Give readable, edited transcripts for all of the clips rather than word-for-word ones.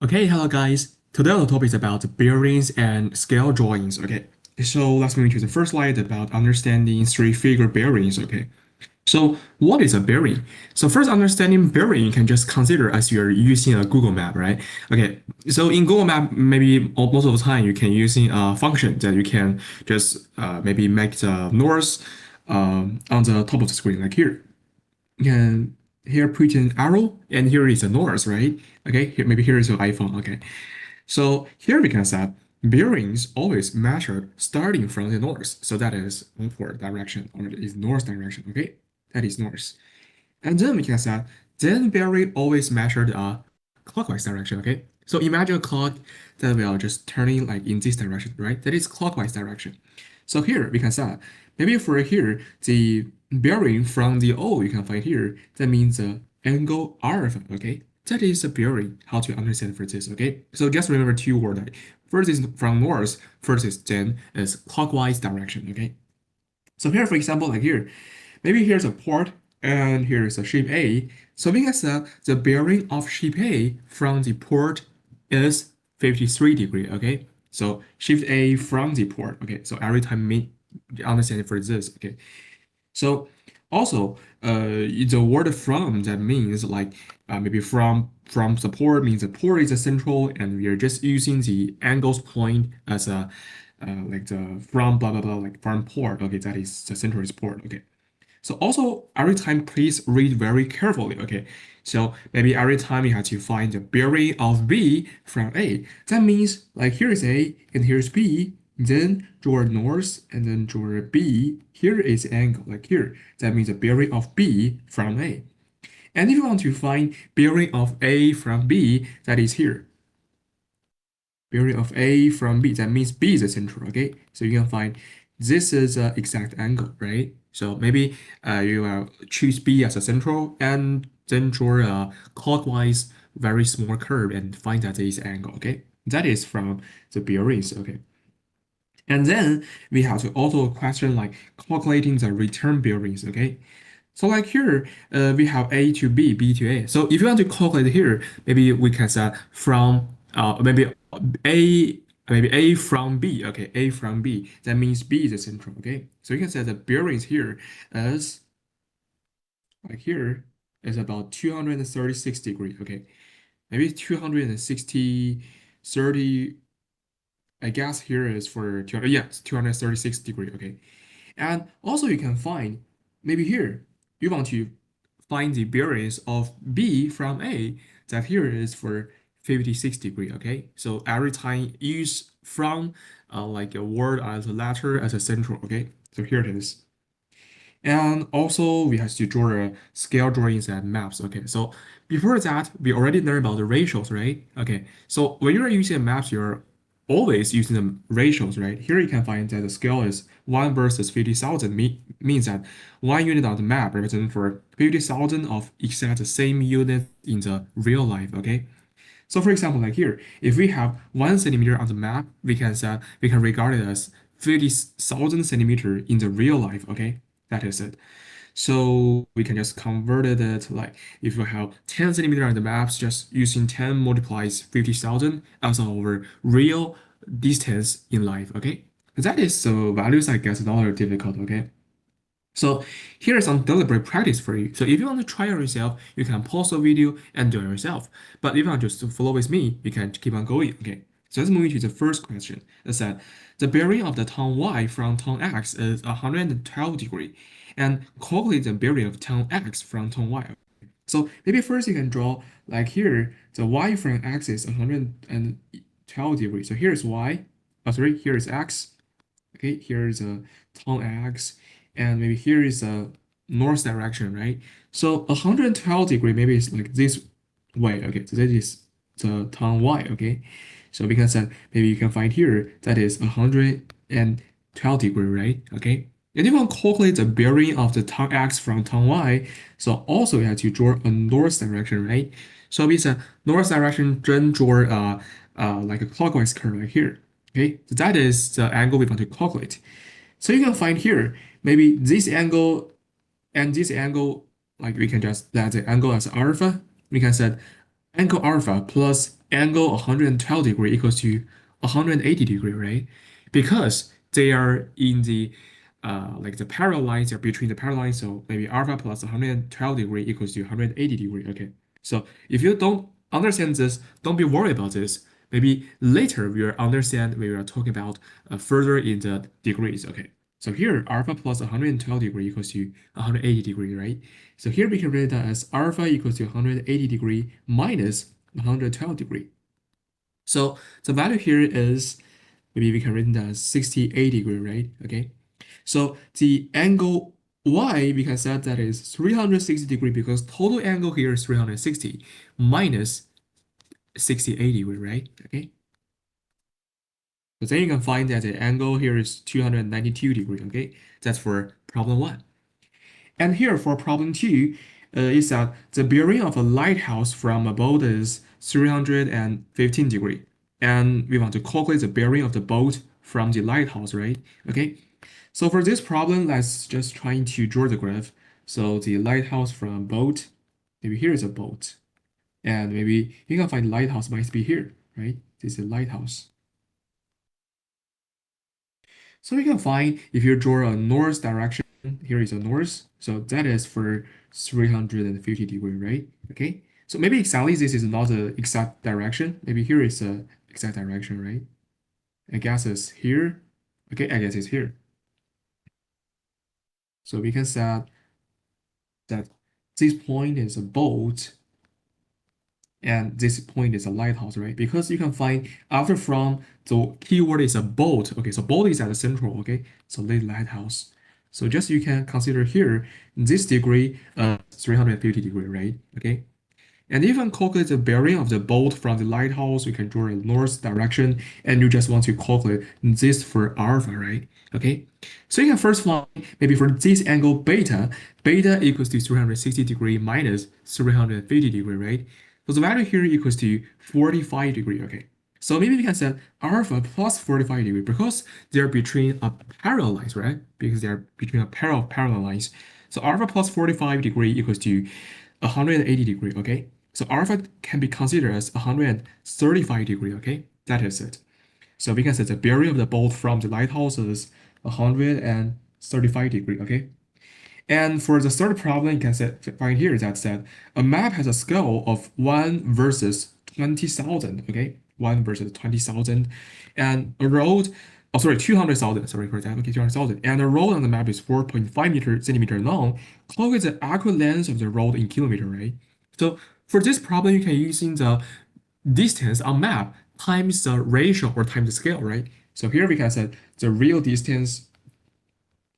Okay, hello guys. Today the topic is about bearings and scale drawings. Okay, so let's move to the first slide about understanding three-figure bearings. Okay, so what is a bearing? So first, understanding bearing, you can just consider as you're using a Google map, right? Okay, so in Google Map, maybe most of the time you can using a function that you can just maybe make the north on the top of the screen, like here. You can here put an arrow, and here is the north, right? Okay, here maybe here is your iPhone. Okay. So here we can set bearings always measured starting from the north. So that is upward direction or is north direction. Okay, that is north. And then we can set then bearing always measured clockwise direction. Okay, so imagine a clock that will just turning like in this direction, right? That is clockwise direction. So here we can set maybe for here the bearing from the O you can find here. That means the angle alpha. Okay, that is the bearing. How to understand for this? Okay, so just remember two words. First is from north. First is then is clockwise direction. Okay, so here for example like here. Maybe here's a port and here's a ship A. So we can say the bearing of ship A from the port is 53 degree, okay? So shift A from the port, okay? So every time we understand for this, okay? So also, the word from that means like maybe from support means the port is a central, and we are just using the angles point as a like the from blah blah blah like from port. Okay, that is the central is port. Okay. So also every time please read very carefully, okay? So maybe every time you have to find the bearing of B from A. That means like here is A and here's B, then draw north and then draw B. Here is angle like here. That means the bearing of B from A. And if you want to find bearing of A from B, that is here. Bearing of A from B, that means B is the center, okay? So you can find this is the exact angle, right? So maybe you choose B as a central and then draw a clockwise very small curve and find that this angle, okay? That is from the bearings, okay? And then we have to also question like calculating the return bearings, okay? So like here, we have A to B, B to A. So if you want to calculate here, maybe we can say from A, maybe A from B. Okay, A from B. That means B is the central. Okay, so you can say the bearings here is like here is about 236 degree. Okay, maybe 260, 30. I guess here is for 200. Yeah, 236 degree. Okay, and also you can find maybe here you want to find the bearings of B from A, that here is for 56 degree, okay? So every time use from like a word as a letter as a central, okay? So here it is. And also we have to draw a scale drawings and maps, okay? So before that, we already learned about the ratios, right? Okay, so when you're using maps, you're always using the ratios, right? Here you can find that the scale is 1 versus 50,000 means that 1 unit on the map represents for 50,000 of exact same unit in the real life, okay? So for example, like here, if we have 1 centimeter on the map, we can regard it as 50,000 centimeter in the real life, okay? That is it. So we can just convert it like if we have 10 centimeter on the maps, just using 10 multiplies 50,000 as our real distance in life, okay? That is the values I guess not difficult, okay? So here's some deliberate practice for you. So if you want to try it yourself, you can pause the video and do it yourself. But if you want just to follow with me, you can keep on going. Okay. So let's move into the first question. It said the bearing of the tongue Y from tongue X is 112 degree, and calculate the bearing of tongue X from tongue Y. So maybe first you can draw like here the Y from X is 112 degrees. So here's Y. Oh, sorry, here is X. Okay, here is a tongue X, and maybe here is a north direction, right? So 112 degree maybe it's like this way. Okay, so that is the tongue Y. Okay, so we can say maybe you can find here that is 112 degree, right? Okay, and if you want to calculate the bearing of the tongue X from tongue Y, so also you have to draw a north direction, right? So it's a north direction, then draw like a clockwise curve right here. Okay, so that is the angle we want to calculate. So you can find here, maybe this angle and this angle, like we can just let the angle as alpha. We can set angle alpha plus angle 112 degree equals to 180 degree, right? Because they are in the like the parallel lines, they're between the parallel lines, so maybe alpha plus 112 degree equals to 180 degree. Okay. So if you don't understand this, don't be worried about this. Maybe later we will understand we are talking about further in the degrees. Okay. So here alpha plus 112 degree equals to 180 degree, right? So here we can write that as alpha equals to 180 degree minus 112 degree. So the value here is, maybe we can write that as 68 degree, right? Okay. So the angle y, we can set that is 360 degree because total angle here is 360 minus 68 degree, right? Okay. So then you can find that the angle here is 292 degree. Okay. That's for problem one. And here for problem two, is that the bearing of a lighthouse from a boat is 315 degree. And we want to calculate the bearing of the boat from the lighthouse, right? Okay. So for this problem, let's just try to draw the graph. So the lighthouse from boat, maybe here is a boat. And maybe you can find lighthouse might be here, right? This is a lighthouse. So you can find if you draw a north direction, here is a north. So that is for 350 degree, right? Okay. So maybe exactly this is not the exact direction. Maybe here is a exact direction, right? I guess it's here. Okay, I guess it's here. So we can set that this point is a boat and this point is a lighthouse, right? Because you can find after from the keyword is a boat. Okay, so boat is at the central, okay? So this lighthouse. So just you can consider here this degree 350 degree, right? Okay. And even calculate the bearing of the boat from the lighthouse, you can draw a north direction, and you just want to calculate this for alpha, right? Okay, so you can first find maybe for this angle beta, beta equals to 360 degree minus 350 degree, right? So the value here equals to 45 degree, okay? So maybe we can set alpha plus 45 degree because they're between a parallel lines, right? Because they're between a pair of parallel lines. So alpha plus 45 degree equals to 180 degree, okay? So alpha can be considered as 135 degree, okay? That is it. So we can set the bearing of the boat from the lighthouse is 135 degree, okay? And for the third problem, you can find here that said a map has a scale of 1 versus 20,000, okay? 1 versus 20,000. And a road, oh, sorry, 200,000, sorry for that, okay, 200,000. And the road on the map is 4.5 centimeter long. Calculate the accurate length of the road in kilometer, right? So for this problem, you can using the distance on map times the ratio or times the scale, right? So here we can set the real distance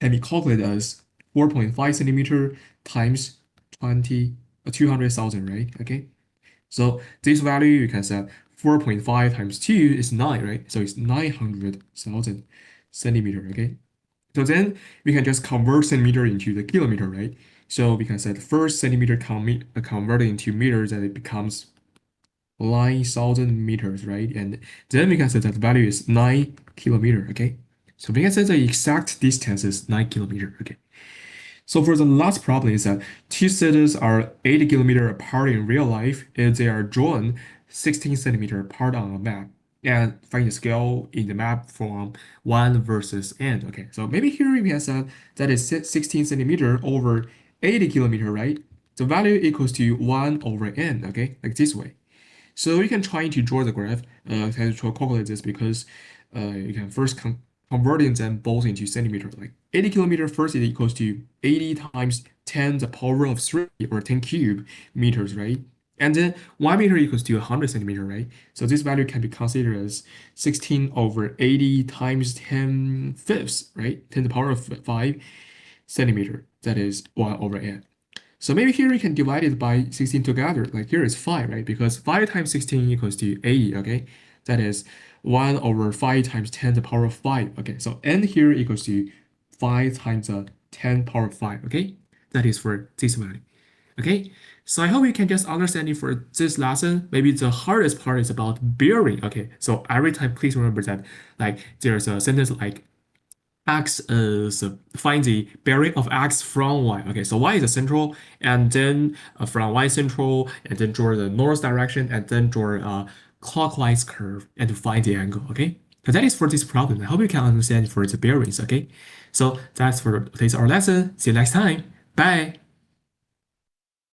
can be calculated as 4.5 centimeter times 200,000, right? Okay. So this value you can set 4.5 times 2 is 9, right? So it's 900,000 centimeter, okay? So then we can just convert centimeter into the kilometer, right? So we can set first centimeter converted into meters and it becomes 9,000 meters, right? And then we can say that the value is 9 kilometer, okay? So we can say the exact distance is 9 kilometer, okay? So for the last problem is that two cities are 80 kilometer apart in real life if they are drawn 16 centimeter apart on a map. And find the scale in the map from 1 versus n. Okay, so maybe here we can say that is 16 centimeter over 80 kilometer, right? The value equals to 1 over n, okay? Like this way. So you can try to draw the graph, to calculate this because you can first converting them both into centimeter. Like 80 kilometer first is equals to 80 times 10 the power of 3 or 10 cube meters, right? And then 1 meter equals to 100 centimeter, right? So this value can be considered as 16 over 80 times 10 fifths, right? 10 to the power of 5 centimeter. That is 1 over n. So maybe here we can divide it by 16 together. Like here is 5, right? Because 5 times 16 equals to 80, okay? That is 1 over 5 times 10 to the power of 5. Okay, so n here equals to 5 times 10 power of 5, okay? That is for this value. Okay, so I hope you can just understand it for this lesson. Maybe the hardest part is about bearing. Okay, so every time please remember that like there's a sentence like x is find the bearing of x from y. Okay, so y is the central, and then from y central, and then draw the north direction, and then draw clockwise curve and to find the angle, okay? So that is for this problem. I hope you can understand for the bearings, okay? So that's for today's our lesson. See you next time. Bye.